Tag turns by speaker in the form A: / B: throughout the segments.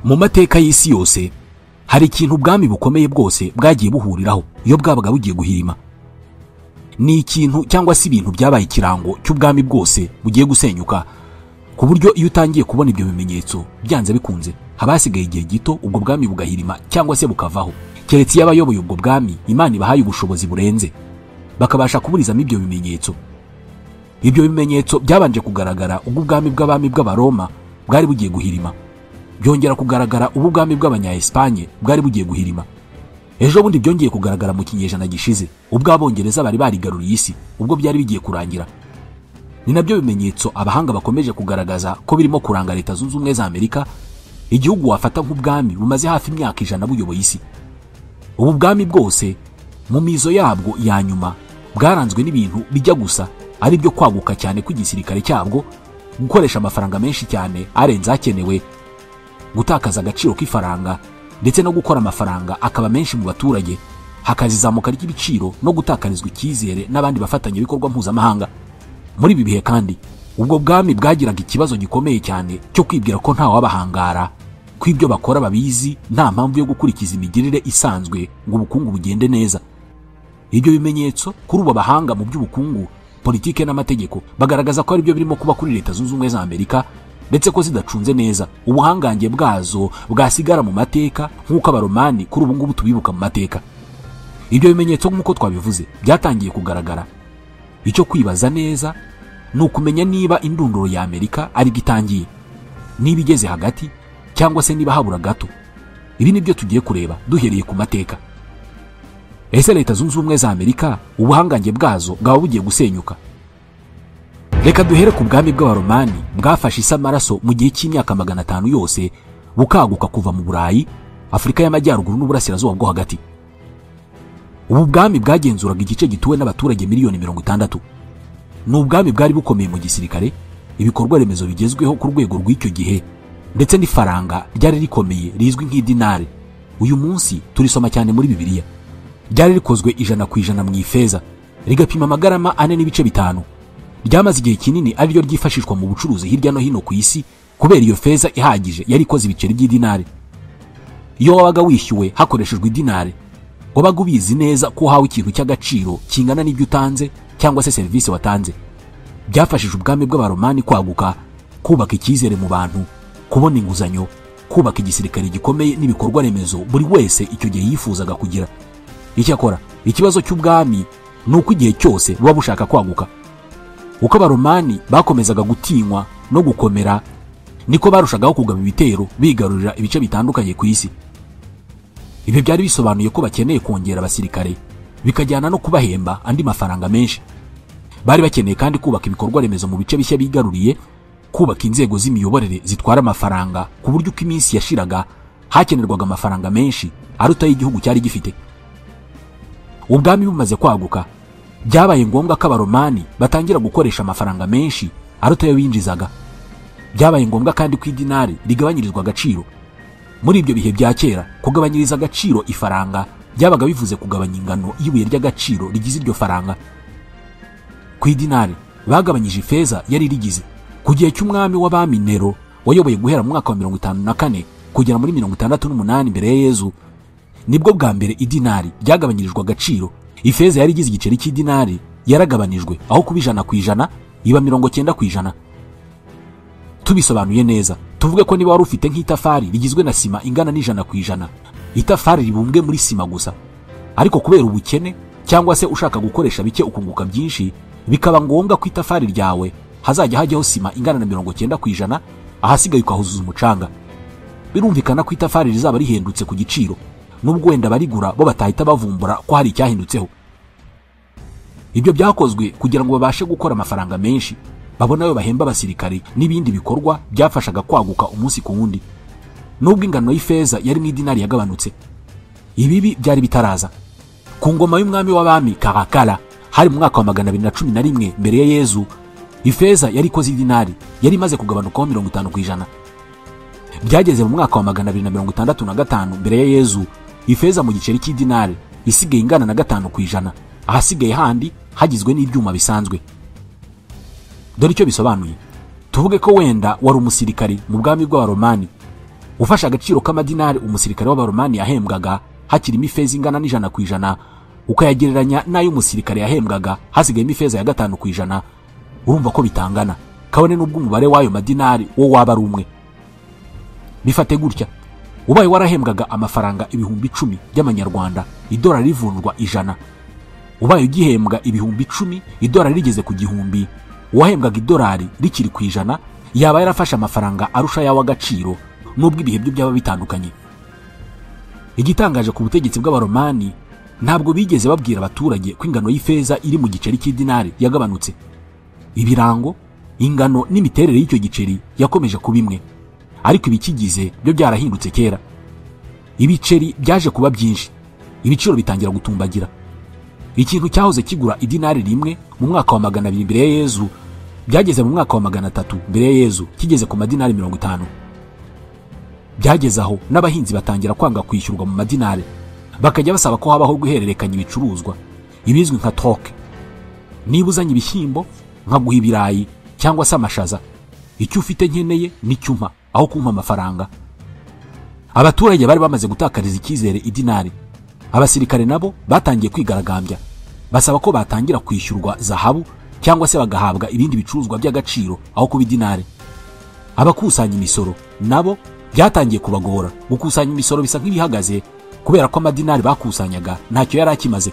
A: mu mateka y'isi yose hari ikintu ubwami bukomeye bwose bwagiye buhuriraho iyo bwabaga bugiye guhirima. Ni ikintu cyangwa se ibintu byabaye ikirango cy'ubwami bwose bugiye gusenyuka, ku buryo iyo utangiye kubona ibyo bimenyetso byanze bikunze haba hasigaye igihe gito ubwo bwami bugahirima cyangwa se bukavaho, keretse iyo abayoboye ubwo bwami Imana ibahaye ubushobozi burenze bakabasha kuburizamo ibyo bimenyetso. Ibyo bimenyetso byabanje kugaragara ubwo ubwami bw'abami bw'Abaroma bwari bugiye guhirima, byongera kugaragara ubwo ubwami bw'Abanya-Espanye bwari bugiye guhirima. Ejo bundi byongeye kugaragara mu kinyejana gishize ubwo Abongereza bari barigaruriye isi ubwo byari bigiye kurangira. Ni nabyo bimenyetso abahanga bakomeje kugaragaza ko birimo kuranga Leta Zunze Ubumwe za Amerika, igihugu wafata nk'ubwami bumaze hafi imyaka 100 buyoboye isi. Ubu bwami bwose mu mizo yabwo ya nyuma bwaranzwe n'ibintu bijya gusa ari byo kwaguka cyane kw'igisirikare cyabwo, gukoresha amafaranga menshi cyane arenze akenewe, gutakaza agaciro k'ifaranga ndetse no gukora amafaranga akaba menshi mu baturage, hakazizamuka ry'ibiciro no gutakarizwa icyizere n'abandi bafatanya ibikorwa mpuzamahanga. Muri ibi bihe kandi ubwo bwami bwagiraga ikibazo gikomeye cyane cyo kwibwira ko nta wabahangara, ko ibyo bakora babizi nta mpamvu yo gukurikiza imigirire isanzwe ngo ubukungu bugende neza. Ibyo bimenyetso kuri ubu bahanga mu by'ubukungu, politike n'amategeko bagaragaza ko ari byo birimo kuba kuri Leta Zunze Ubumwe za Amerika, ndetse ko zidacunze neza ubuhangange bwazo bwasigara mu mateka nk'uko Abaromani kuri ubu ngubu tubibuka mu mateka. Ibyo bimenyetso nk'uko twabivuze byatangiye kugaragara. Icyo kwibaza neza ni ukumenya niba indunduro ya Amerika ari gitangiye, niba igeze hagati cyangwa se niba habura gato. Ibi nibyo tugiye kureba duhereye ku mateka. Ese Leta Zunze Ubumwe za Amerika ubuhangange bwazo bwaba bugiye gusenyuka? Reka duhere ku bwami bw'Abaromani bwafashe isi amaraso mu gihe cy'imyaka 500 yose, bukaguka kuva mu Burayi, Afurika y'Amajyaruguru n'Uburasirazuba bwo hagati. Ubu bwami bwagenzuraga igice gituwe n'abaturage miliyoni 60. Ni ubwami bwari bukomeye mu gisirikare, ibikorwa remezo bigezweho ku rwego rw'icyo gihe, ndetse n'ifaranga ryari rikomeye rizwi nk'idinari. Uyu munsi turisoma cyane muri Bibiliya. Ryari rikozwe 100% mu ifeza, rigapima amagarama 4.5. Ryamaze igihe kinini ari ryo ryifashishwa mu bucuruzi hirya no hino ku isi, kubera iyo feza ihagije yari ikoze ibiceri by'idinari. Iyo wabaga wishyuwe hakoreshejwe idinari, wabaga ubizi neza ko hawe ikintu cy'agaciro kingana n'ibyo utanze cyangwa se serivisi watanze. Byafashije ubwami bw'Abaromani kwaguka, kubaka icyizere mu bantu, kubona inguzanyo, kubaka igisirikare gikomeye n'ibikorwa remezo buri wese icyo gihe yifuzaga kugira. Icyakora ikibazo cy'ubwami ni uko igihe cyose buba bushaka kwaguka. Uko Abaromani bakomezaga gutinywa no gukomera, niko barushagaho kugaba ibitero bigarurira ibice bitandukanye ku isi. Ibi byari bisobanuye ko bakeneye kongera abasirikare, bikajyana no kubahemba andi mafaranga menshi. Bari bakeneye kandi kubaka ibikorwa remezo mu bice bishya bigaruriye, kubaka inzego z'imiyoborere zitwara amafaranga ku buryo uko iminsi yashiraga hakenerwaga amafaranga menshi aruta y'igihugu cyari gifite. Ubwami bumaze kwaguka, byabaye ngombwa ko Abaromani batangira gukoresha amafaranga menshi aruta yo binjizaga. Byabaye ngombwa kandi ko idinari rigabanyirizwa agaciro. Muri ibyo bihe bya kera, kugabanyiriza agaciro ifaranga byabaga bivuze kugabanya ingano y'ibuye ry'agaciro rigize iryo faranga. Ku idinari bagabanyije ifeza yari rigize. Ku gihe cy'umwami w'abami Nero wayoboye guhera mu mwaka wa 54 kugera muri 68 mbere ya Yezu, nibwo bwa mbere idinari ryagabanyirijwe agaciro. Ifeza yari igize igiceri cy'idinari yaragabanijwe, aho kuba 100% iba 90%. Tubisobanuye neza, tuvuge ko niba wari ufite nk'itafari rigizwe na sima ingana n'100%, itafari ribumbwe muri sima gusa, ariko kubera ubukene cyangwa se ushaka gukoresha bike ukunguka byinshi, bikaba ngombwa ko itafari ryawe hazajya hajyaho sima ingana na 90%, ahasigaye ukahuzuza umucanga. Birumvikana ko itafari rizaba rihendutse ku giciro, nubwo wenda barigura bo batahita bavumbura ko hari icyahindutseho. Ibyo byakozwe kugira ngo babashe gukora amafaranga menshi, babona yo bahemba abasirikari n'ibindi bikorwa byafashaga kwaguka umunsi ku wundi. Nubwo ingano y'ifeza yari n'idinari yagabanutse, ibibi byari bitaraza. Ku ngoma y'umwami w'abami Karakara hari mu mwaka wa 211 mbere ya Yezu, ifeza yari ikoze idinari yari imaze kugabanukaho 50%. Byageze mu mwaka wa 265 mbere ya Yezu, ifeza mu giceri cy'idinari isigaye ingana na 5%, ahasigaye handi hagizwe n'ibyuma bisanzwe. Dore icyo bisobanuye. Tuvuge ko wenda wari umusirikari mu bwami bw'Abaromani, ufashe agaciro k'amadinari umusirikare w'abaromani yahembwaga hakirimo ifeza ingana n'100%, ukayagereranya n'ayo umusirikare yahembwaga hasigayemo ifeza ya 5%, urumva ko bitangana, kabone n'ubwo umubare w'ayo madinari wo waba ari umwe. Bifate gutya, ubaye warahembwaga amafaranga 10,000 by'amanyarwanda, idolari rivunjwa 100. Ubaye ugihembwa 10,000, idolari rigeze ku 1,000, uwahembwaga idolari rikiri ku 100 yaba yarafashe amafaranga arusha yawe agaciro, nubwo ibihe byo byaba bitandukanye. Igitangaje ku butegetsi bw'abaromani, ntabwo bigeze babwira abaturage ko ingano y'ifeza iri mu giceri cy'idinari yagabanutse. Ibirango, ingano n'imiterere y'icyo giceri yakomeje kuba imwe, ariko ibikigize byo byarahindutse kera. Ibiceri byaje kuba byinshi, ibiciro bitangira gutumbagira. Ikintu cyahoze kigura idinari rimwe mu mwaka wa 200 mbere ya Yezu, byageze mu mwaka wa 300 mbere ya Yezu kigeze ku madinari 50. Byageze aho n'abahinzi batangira kwanga kwishyurwa mu madinari, bakajya basaba ko habaho guhererekanya ibicuruzwa, ibizwi nka troc. Niba uzanye ibishyimbo nkaguha ibirayi cyangwa se amashaza, icyo ufite nkeneye nicyo umpa aho kumpa amafaranga. Abaturage bari bamaze gutakariza icyizere idinari. Abasirikare nabo batangiye kwigaragambya, basaba ko batangira kwishyurwa zahabu cyangwa se bagahabwa ibindi bicuruzwa by'agaciro aho kuba idinari. Abakusanya imisoro nabo byatangiye kubagora. Gukusanya imisoro bisa nk'ibihagaze kubera ko amadinari bakusanyaga ntacyo yari akimaze.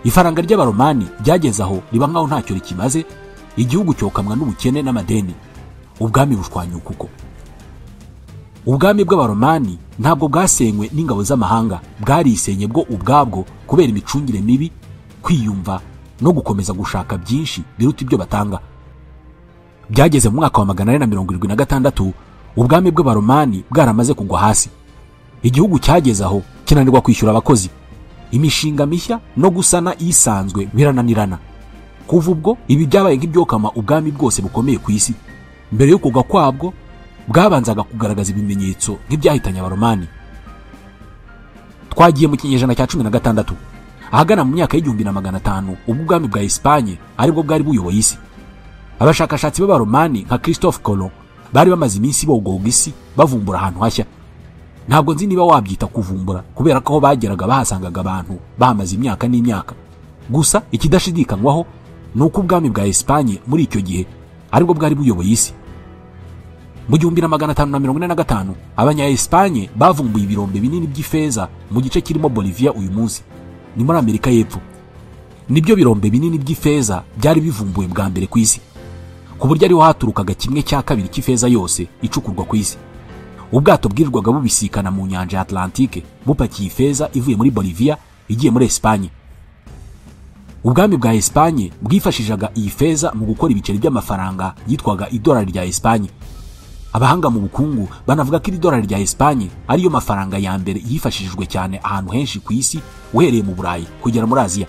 A: Ifaranga ry'abaromani ryageze aho riba nkaho ntacyo rikimaze, igihugu cyokamwa n'ubukene n'amadeni. Ubwami bushwanyuka uko. Ubwami bw'abaromani ntabwo bwasenywe n'ingabo z'amahanga, bwarisenye bwo ubwabwo kubera imicungire mibi, kwiyumva no gukomeza gushaka byinshi biruta ibyo batanga. Byageze mu mwaka wa 476, ubwami bw'abaromani bwaramaze kugwa hasi. Igihugu cyageze aho kinanirwa kwishyura abakozi. Imishinga mishya no gusana isanzwe birananirana. Kuva ubwo ibi byabaye nk'ibyokama ubwami bwose bukomeye ku isi. Mbere yo kugwa kwabwo, bwabanzaga kugaragaza ibimenyetso nk'ibyahitanye abaromani. Twagiye mu kinyejana cya 16, ahagana mu myaka y'1500, ubwo ubwami bwa Espanye aribwo bwari buyoboye isi. Abashakashatsi b'abaromani nka Christophe Colomb bari bamaze iminsi bogoga isi bavumbura ahantu hashya. Ntabwo nzi niba wabyita kuvumbura, kubera ko aho bageraga bahasangaga abantu bahamaze imyaka n'imyaka. Gusa ikidashidikanywaho ni uko ubwami bwa Espanye muri icyo gihe aribwo bwari buyoboye isi. Mu 1545, abanya-Espanye bavumbuye ibirombe binini by'ifeza mu gice kirimo Bolivia uyu munsi, ni muri Amerika y'Epfo. Nibyo birombe binini by'ifeza byari bivumbuye bwa mbere ku isi, ku buryo ariho haturukaga 1/2 cy'ifeza yose icukurwa ku isi. Ubwato bwirirwaga bubisikana mu nyanja ya Atlantique bupakiye ifeza ivuye muri Bolivia igiye muri Espanye. Ubwami bwa Espanye bwifashishaga iyi feza mu gukora ibiceri by'amafaranga yitwaga idolari rya Espanye. Abahanga mu bukungu banavuga ko idolari rya Espanye ariyo mafaranga ya mbere yifashishijwe cyane ahantu henshi ku isi, uhereye mu Burayi kugera muri Aziya.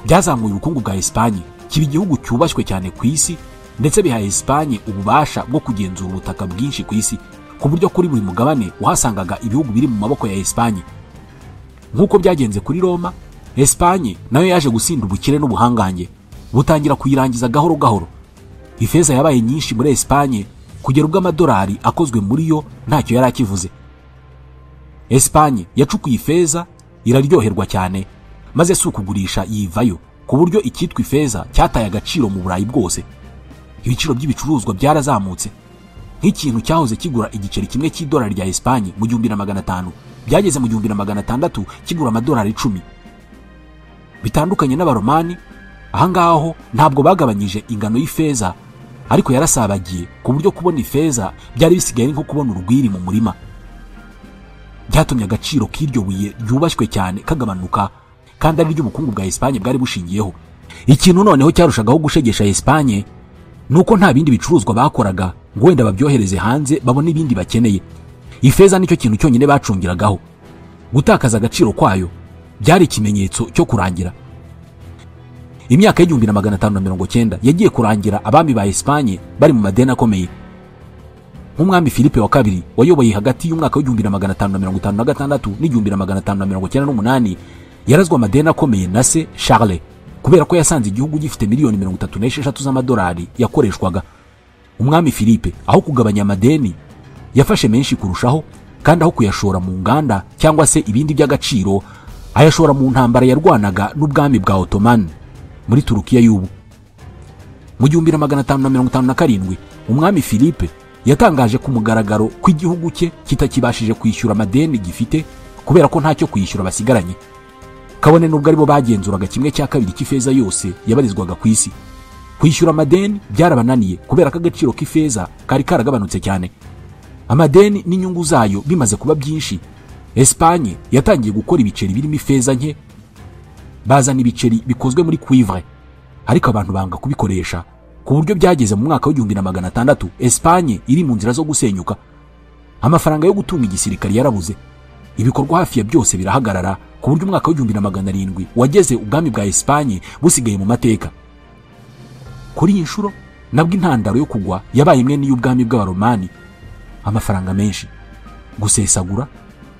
A: Byazamuye ubukungu bwa Espanye, kiba igihugu cyubashywe cyane ku isi, ndetse biha Espanye ububasha bwo kugenzura ubutaka bwinshi ku isi, ku buryo kuri buri mugabane uhasangaga ibihugu biri mu maboko ya Espanye. Nk'uko byagenze kuri Roma, Espanye nayo yaje gusinda ubukire n'ubuhangange, butangira kuyirangiza gahoro gahoro. Ifeza yabaye nyinshi muri Espanye kugera ubwo amadolari akozwe muri yo ntacyo yari akivuze. Espanye yacukuye ifeza iraryoherwa cyane, maze si ukugurisha yivayo, ku buryo icyitwa ifeza cyataye agaciro mu Burayi bwose. Ibiciro by'ibicuruzwa byarazamutse. Nk'ikintu cyahoze kigura igiceri kimwe cy'idolari rya Espanye mu 1500, byageze mu 1600 kigura amadolari 10. Bitandukanye n'abaromani, ahangaho ntabwo bagabanyije ingano y'ifeza, ariko yarasabagiye ku buryo kubona ifeza byari bisigaye nko kubona urugwiri mu murima. Byatumye agaciro k'iryo buye ryubashywe cyane kagabanuka, kandi ari ryo ubukungu bwa Espanye bwari bushingiyeho. Ikintu noneho cyarushagaho gushegesha Espanye nuko nta bindi bicuruzwa bakoraga ngo wenda babyohereze hanze babone ibindi bakeneye. Ifeza nicyo kintu cyonyine bacungiragaho. Gutakaza agaciro kwayo byari ikimenyetso cyo kurangira. Imyaka y'1590 yagiye kurangira abami ba Espanye bari mu madeni akomeye. Nk'umwami Philippe wa kabiri wayoboye hagati y'umwaka w'1556 n'1598 yarazwa amadeni akomeye na se Charles, kubera ko yasanze igihugu gifite miliyoni 36 z'amadolari yakoreshwaga. Umwami Philippe aho kugabanya amadeni yafashe menshi kurushaho, kandi aho kuyashora mu nganda cyangwa se ibindi by'agaciro ayashora mu ntambara yarwanaga n'ubwami bwa Ottoman muri Turukiya y'ubu. Mu 1557 umwami Philippe yatangaje ku mugaragaro ko igihugu cye kitakibashije kwishyura amadeni gifite kubera ko ntacyo kwishyura basigaranye, kabone nubwo aribo bagenzuraga 1/2 cy'ifeza yose yabarizwaga ku isi. Kwishyura amadeni byarabananiye kubera ko agaciro k'ifeza kari karagabanutse cyane. Amadeni n'inyungu zayo bimaze kuba byinshi, Espagne yatangiye gukora ibiceri birimo ifeza nke, bazana ibiceri bikozwe muri cuivre, ariko abantu banga kubikoresha ku buryo byageze mu mwaka w'1600 Espagne iri mu nzira zo gusenyuka. Amafaranga yo gutunga igisirikare yarabuze, ibikorwa hafi ya byose birahagarara ku buryo umwaka w'1700 wageze ubwami bwa Espagne busigaye mu mateka. Kuri iyi nshuro nabwo intandaro yo kugwa yabaye imwe n'iy'ubwami bw'Abaromani: amafaranga menshi, gusesagura,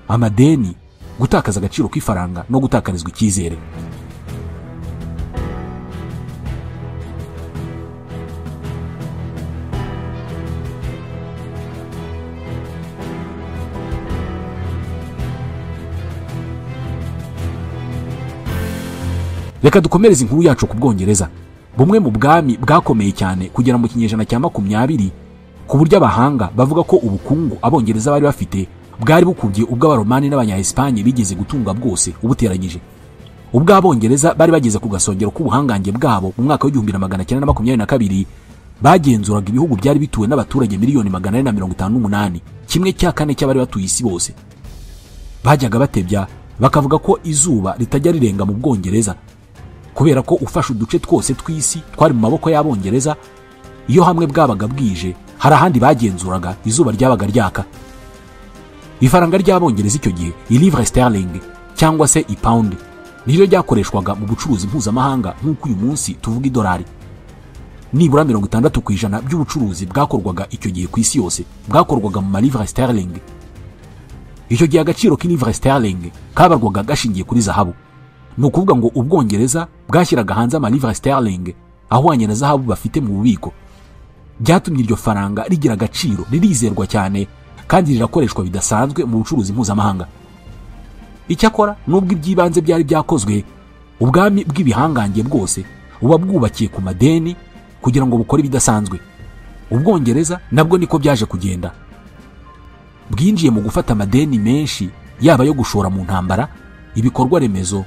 A: amadeni, gutakaza agaciro k'ifaranga no gutakarizwa icyizere. Reka dukomereze inkuru yacu ku Bwongereza, bumwe mu bwami bwakomeye cyane kugera mu kinyejana cya 20, ku buryo abahanga bavuga ko ubukungu Abongereza bari bafite bwari bukubye ubw'Abaromani n'Abanya-Espagne bigeze gutunga bwose ubuteranyije. Ubwo Abongereza bari bageze ku gasongero k'ubuhangange bwabo mu mwaka w'1922, bagenzuraga ibihugu byari bituwe n'abaturage 458,000, 1/4 cy'abari batuye isi bose. Bajyaga batebya bakavuga ko izuba ritajya rirenga mu Bwongereza, kubera ko ufashe uduce twose tw'isi twari mu maboko y'Abongereza. Iyo hamwe bwabaga bwije, hari ahandi bagenzuraga izuba ryabaga ryaka. Ifaranga ry'Abongereza icyo gihe, livre sterling cyangwa se pound, niryo ryakoreshwaga mu bucuruzi mpuzamahanga nk'uko uyu munsi tuvuga idolari. Nibura 60% by'ubucuruzi bwakorwaga icyo gihe ku isi yose bwakorwaga mu livre sterling. Icyo gihe agaciro k'livre sterling kabarwaga gashingiye kuri zahabu. Ni ukuvuga ngo Ubwongereza bwashyiraga hanze livre sterling ahwanye na zahabu bafite mu bubiko. Byatumye iryo faranga rigira agaciro, ririzerwa cyane kandi rirakoreshwa bidasanzwe mu bucuruzi mpuzamahanga. Icyakora nubwo ibyibanze byari byakozwe, ubwami bw'ibihangange bwose buba bwubakiye ku madeni kugira ngo bukore ibidasanzwe. Ubwongereza nabwo niko byaje kugenda, bwinjiye mu gufata amadeni menshi, yaba yo gushora mu ntambara, ibikorwa remezo,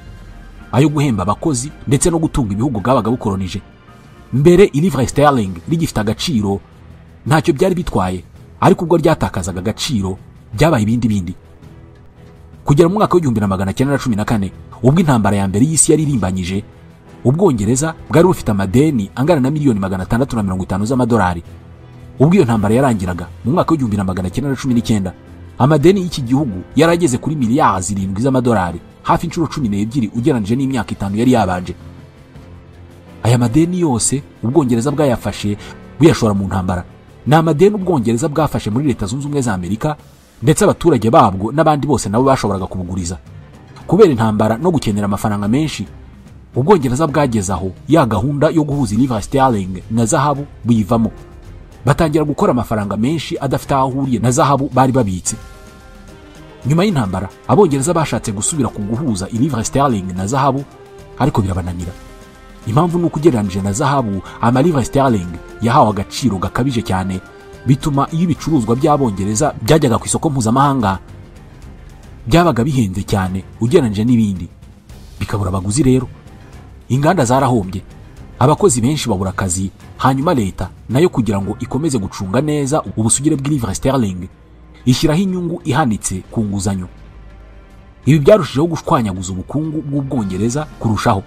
A: ayo guhemba abakozi ndetse no gutunga ibihugu bwabaga bukolonije. Mbere livre sterling rigifite agaciro ntacyo byari bitwaye, ariko ubwo ryatakazaga agaciro byabaye ibindi. Kugera mu mwaka w'1914 ubwo intambara ya mbere y'isi yari irimbanyije, Ubwongereza bwari bufite amadeni angana na $650,000 z'amadolari. Ubwo iyo ntambara yarangiraga mu mwaka w'1919, amadeni y'iki gihugu yarageze kuri miliyari 7 z'amadolari, hafi inshuro 12 ugeranije n'imyaka 5 yari yabanje. Aya madeni yose Ubwongereza bwayafashe buyashora mu ntambara. Ni amadeni Ubwongereza bwafashe muri Leta Zunze Ubumwe za Amerika, ndetse abaturage babwo n'abandi bose nabo bashoboraga kubuguriza. Kubera intambara no gukenera amafaranga menshi, Ubwongereza bwageze aho ya gahunda yo guhuza livre sterling na zahabu buyivamo, batangira gukora amafaranga menshi adafite aho ahuriye na zahabu bari babitse. Nyuma y'intambara Abongereza bashatse gusubira ku guhuza livre sterling na zahabu, ariko birabananira. Impamvu nuko ugereranije na zahabu, livre sterling yahawe agaciro gakabije cyane, bituma iyo ibicuruzwa by'Abongereza byajyaga ku isoko mpuzamahanga byabaga bihenze cyane ugereranije n'ibindi, bikabura abaguzi. Rero inganda zarahombye, abakozi benshi babura akazi, hanyuma leta nayo kugira ngo ikomeze gucunga neza ubusugire bw'livre sterling ishyiraho inyungu ihanitse ku nguzanyo. Ibi byarushijeho gushwanyaguza ubukungu bw'Ubwongereza kurushaho.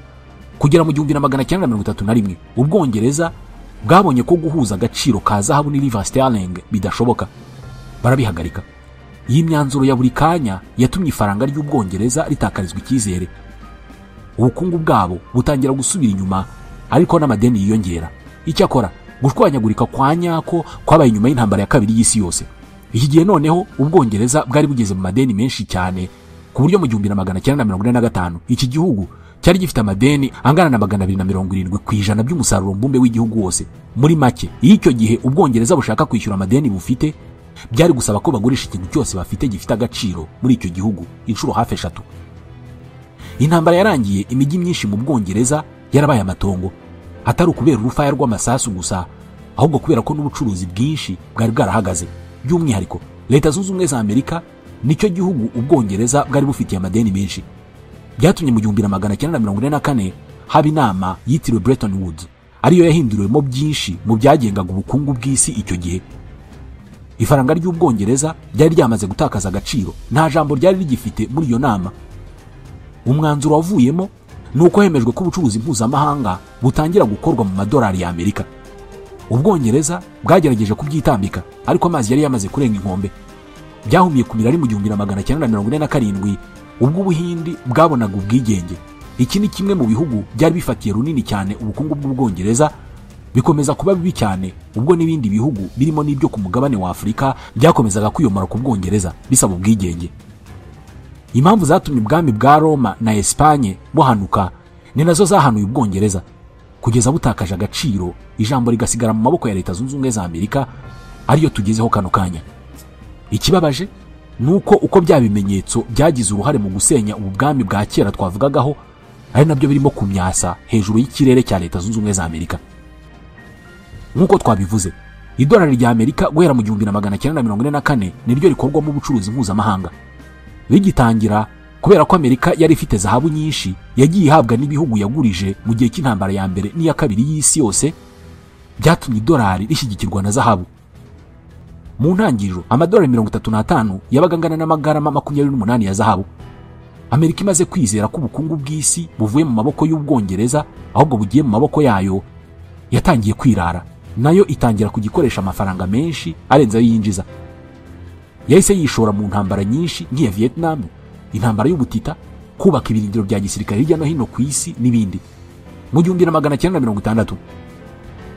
A: Kugera mu 1931 Ubwongereza bwabonye ko guhuza agaciro ka zahabu n'livre sterling bidashoboka, barabihagarika. Iyi myanzuro ya buri kanya yatumye ifaranga ry'Ubwongereza ritakarizwa icyizere. Ubukungu bwabo butangira gusubira inyuma, ariko n'amadeni yiyongera. Icyakora gushwanyagurika kwa nyako kwabaye inyuma y'intambara ya kabiri y'isi yose. Iki gihe noneho Ubwongereza bwari bugeze mu madeni menshi cyane, ku buryo mu 1945 iki gihugu cyari gifite amadeni angana na 270% by'umusaruro mbumbe w'igihugu wose. Muri make, iyo icyo gihe Ubwongereza bushaka kwishyura amadeni bufite, byari gusaba ko bagurisha ikintu cyose bafite gifite agaciro muri icyo gihugu inshuro hafi 3. Intambara yarangiye imijyi myinshi mu Bwongereza yarabaye amatongo, atari ukubera urufaya rw'amasasu gusa, ahubwo kubera ko n'ubucuruzi bwinshi bwari bwarahagaze. By'umwihariko Leta Zunze Ubumwe za Amerika nicyo gihugu Ubwongereza bwari bufitiye amadeni menshi. Byatumye mu 1944 haba inama yitiriwe Bretton Woods, ariyo yahinduriwemo byinshi mu byagengaga ubukungu bw'isi icyo gihe. Ifaranga ry'Ubwongereza ryari ryamaze gutakaza agaciro, nta jambo ryari rigifite muri iyo nama. Umwanzuro wavuyemo nuko hemejwe ko ubucuruzi mpuzamahanga butangira gukorwa mu madolari ya Amerika. Ubwongereza bwagerageje kubyitambika, ariko amazi yari yamaze kurenga inkombe. Byahumiye kumira ari mu 1947 ubwo Ubuhindi bwabonaga ubwigenge. Iki ni kimwe mu bihugu byari bifatiye runini cyane ubukungu bw'Ubwongereza, bikomeza kuba bibi cyane ubwo n'ibindi bihugu birimo n'ibyo ku mugabane wa Afurika byakomezaga kwiyomora ku Bwongereza bisaba ubwigenge. Impamvu zatumye ubwami bwa Roma na Espagne buhanuka ni nazo zahanuye Ubwongereza kugeza butakaje agaciro, ijambo rigasigara mu maboko ya Leta Zunze Ubumwe za Amerika, ariyo tugezeho kano kanya. Ikibabaje nuko uko bya bimenyetso byagize uruhare mu gusenya ubu bwami bwa kera twavugagaho ari nabyo birimo kumyasa hejuru y'ikirere cya Leta Zunze Ubumwe za Amerika. Nkuko twabivuze, idolari rya Amerika guhera mu 1944 niryo rikorwamo ubucuruzi mpuzamahanga. Bigitangira, kubera ko Amerika yari ifite zahabu nyinshi yagiye ihabwa n'ibihugu yagurije mu gihe cy'intambara ya mbere n'iya kabiri y'isi yose, byatumye idolari rishyigikirwa na zahabu. Mu ntangiriro amadolari 35 yabaga angana n'amagarama 28 ya zahabu. Amerika imaze kwizera ko ubukungu bw'isi buvuye mu maboko y'Ubwongereza ahubwo bugiye mu maboko yayo, yatangiye kwirara, nayo itangira kugikoresha amafaranga menshi arenze ayo yinjiza. Yahise yishora mu ntambara nyinshi nk'iya Vietnam, intambara y'ubutita, kubaka ibirindiro bya gisirikare hirya no hino ku isi n'ibindi. Mu 1960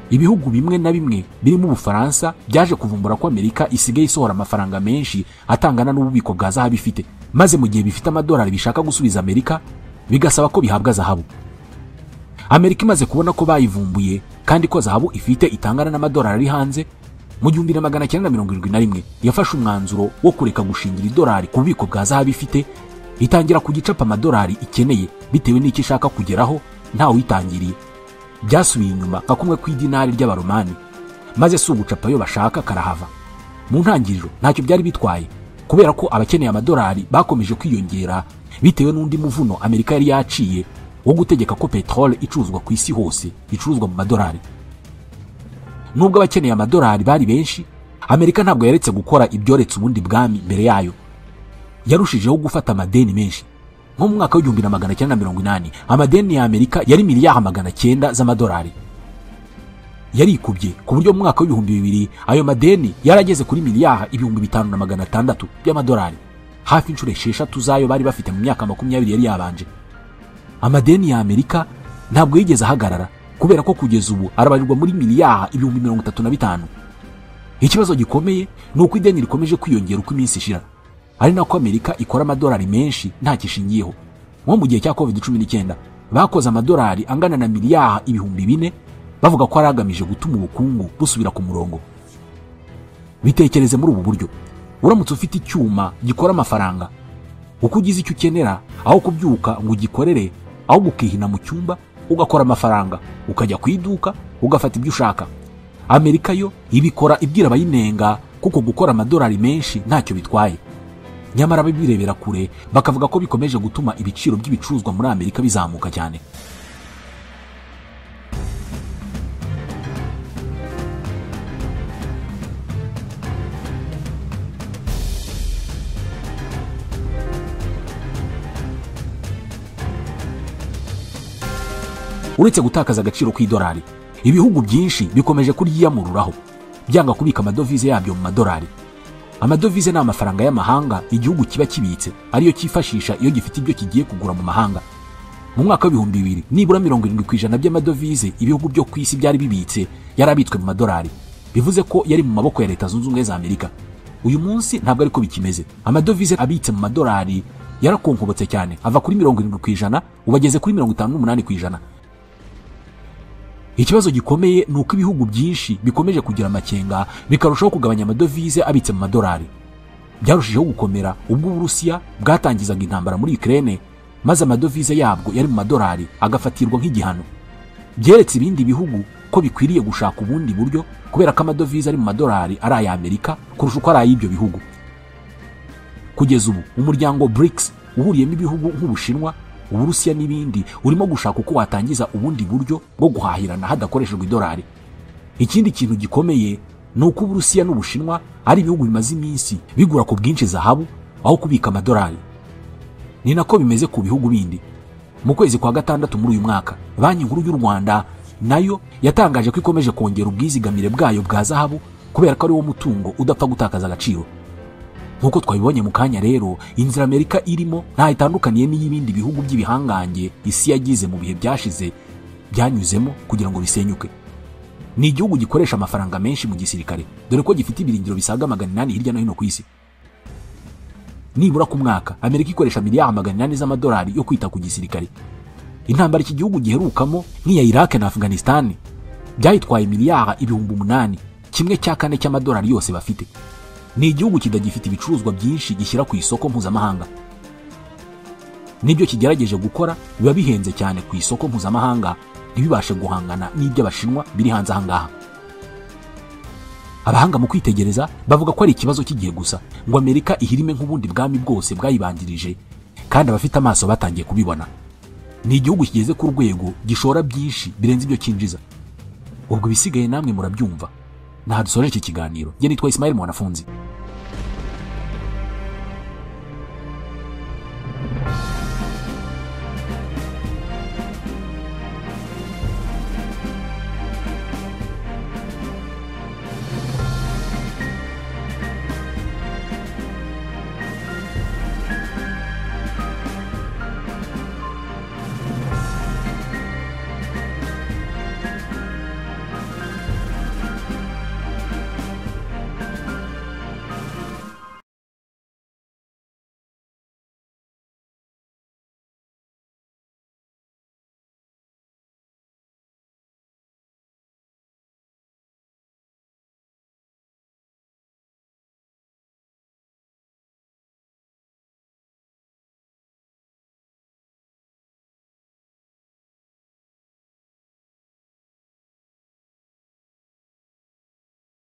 A: ibihugu bimwe na bimwe birimo Ubufaransa byaje kuvumbura ko Amerika isigaye isohora amafaranga menshi atangana n'ububiko bwa zahabu ifite, maze mu gihe bifite amadolari bishaka gusubiza Amerika bigasaba ko bihabwa zahabu. Amerika imaze kubona ko bayivumbuye kandi ko zahabu ifite itangana n'amadolari ari hanze, mu 1971 yafashe umwanzuro wo kureka gushingira idolari ku bubiko bwa zahabu ifite, itangira kugicapa amadolari ikeneye bitewe n'icyo ishaka kugeraho ntawe uyitangiriye. Byasubiye inyuma nka kumwe kw'idinari ry'Abaromani, maze si ugucapa yo bashaka karahava. Mu ntangiriro ntacyo byari bitwaye, kubera ko abakeneye amadolari bakomeje kwiyongera bitewe n'undi muvuno Amerika yari yaciye wo gutegeka ko petrole icuruzwa ku isi hose icuruzwa mu madolari. Nubwo abakeneye amadolari bari benshi, Amerika ntabwo yaretse gukora ibyoretse ubundi bwami mbere yayo. Yarushijeho gufata amadeni menshi. Nko mu mwaka wa 1980 amadeni ya Amerika yari miliyari 900 z'amadolari. Yarikubye ku buryo mu mwaka wa 2000 ayo madeni yarageze kuri miliyari 5,600 by'amadolari, hafi inshuro 6 zayo bari bafite mu myaka 20 yari yabanje. Amadeni ya Amerika ntabwo yigeze ahagarara, kubera ko kugeza ubu arabarirwa muri miliyari 35,000. Ikibazo gikomeye nuko ideni rikomeje kwiyongera uko iminsi ishira, ari nako Amerika ikora amadolari menshi nta kishingiyeho. Nko mu gihe cya COVID-19 bakoze amadolari angana na miliyari 4,000 bavuga ko aragamije gutuma ubukungu busubira ku murongo. Bitekereze muri ubu buryo: uramutse ufite icyuma gikora amafaranga, uko ugize icyo ukenera aho kubyuka ngo ugikorere, aho gukihina mu cyumba ugakora amafaranga, ukajya ku iduka ugafata ibyo ushaka. Amerika yo ibikora ibwira abayinenga kuko gukora amadolari menshi ntacyo bitwaye. Nyamara birebera kure bakavuga ko bikomeje gutuma ibiciro by'ibicuruzwa muri Amerika bizamuka cyane. Uretse gutakaza agaciro kw'idolari, ibihugu byinshi bikomeje kuryiyamururaho, byanga kubika amadovize yabyo mu madolari. Amadovize ni amafaranga y'amahanga igihugu kiba kibitse, ariyo cyifashisha iyo gifite ibyo kigiye kugura mu mahanga. Mu mwaka wa 2000 nibura 70% by'amadovize ibihugu byo ku isi byari bibitse yarabitswe mu madolari, bivuze ko yari mu maboko ya Leta Zunze Ubumwe za Amerika. Uyu munsi ntabwo ariko bikimeze. Amadovize abitse mu madolari yarakonkobotse cyane, ava kuri 70% ubageze kuri 58%. Ikibazo gikomeye ni uko ibihugu byinshi bikomeje kugira amakenga bikarushaho kugabanya amadovize abitse mu madolari. Byarushijeho gukomera ubwo Uburusiya bwatangizaga intambara muri Ukraine, maze amadovize yabwo yari mu madolari agafatirwa nk'igihano. Byeretse ibindi bihugu ko bikwiriye gushaka ubundi buryo, kubera ko amadovize ari mu madolari ari aya Amerika kurusha uko ari ay'ibyo bihugu. Kugeza ubu umuryango BRICS uhuriyemo ibihugu nk'Ubushinwa, Uburusiya n'ibindi urimo gushaka uko watangiza ubundi buryo bwo guhahirana hadakoreshejwe idolari. Ikindi kintu gikomeye ni uko Uburusiya n'Ubushinwa ari ibihugu bimaze iminsi bigura ku bwinshi zahabu aho kubika amadolari. Ni nako bimeze ku bihugu bindi. Mu kwezi kwa gatandatu muri uyu mwaka, Banki Nkuru y'u Rwanda nayo yatangaje ko ikomeje kongera ubwizigamire bwayo bwa zahabu kubera ko ari wo mutungo udapfa gutakaza agaciro. Nkuko twabibonye mu kanya rero, inzira Amerika irimo nta itandukaniye n'iy'ibindi bihugu by'ibihangange isi yagize mu bihe byashize byanyuzemo kugira ngo bisenyuke. Ni igihugu gikoresha amafaranga menshi mu gisirikare, dore ko gifite ibirindiro bisaga 800 hirya no hino ku isi. Nibura ku mwaka Amerika ikoresha miliyari 800 z'amadolari yo kwita ku gisirikare. Intambara iki gihugu giherukamo nk'iya Iraq na Afghanistan byayitwaye miliyari 8,000, kimwe cya kane cy'amadolari yose bafite. Ni igihugu kidagifite ibicuruzwa byinshi gishyira ku isoko mpuzamahanga. Nibyo kigerageje gukora biba bihenze cyane ku isoko mpuzamahanga, ntibibashe guhangana n'iby'Abashinwa biri hanze ahangaha. Abahanga mu kwitegereza bavuga ko ari ikibazo cy'igihe gusa ngo Amerika ihirime nk'ubundi bwami bwose bwayibanjirije, kandi abafite amaso batangiye kubibona. Ni igihugu kigeze ku rwego gishora byinshi birenze ibyo kinjiza. Ubwo bisigaye namwe murabyumva. Naha dusoje iki kiganiro. Nge nitwa Ismail Mwanafunzi.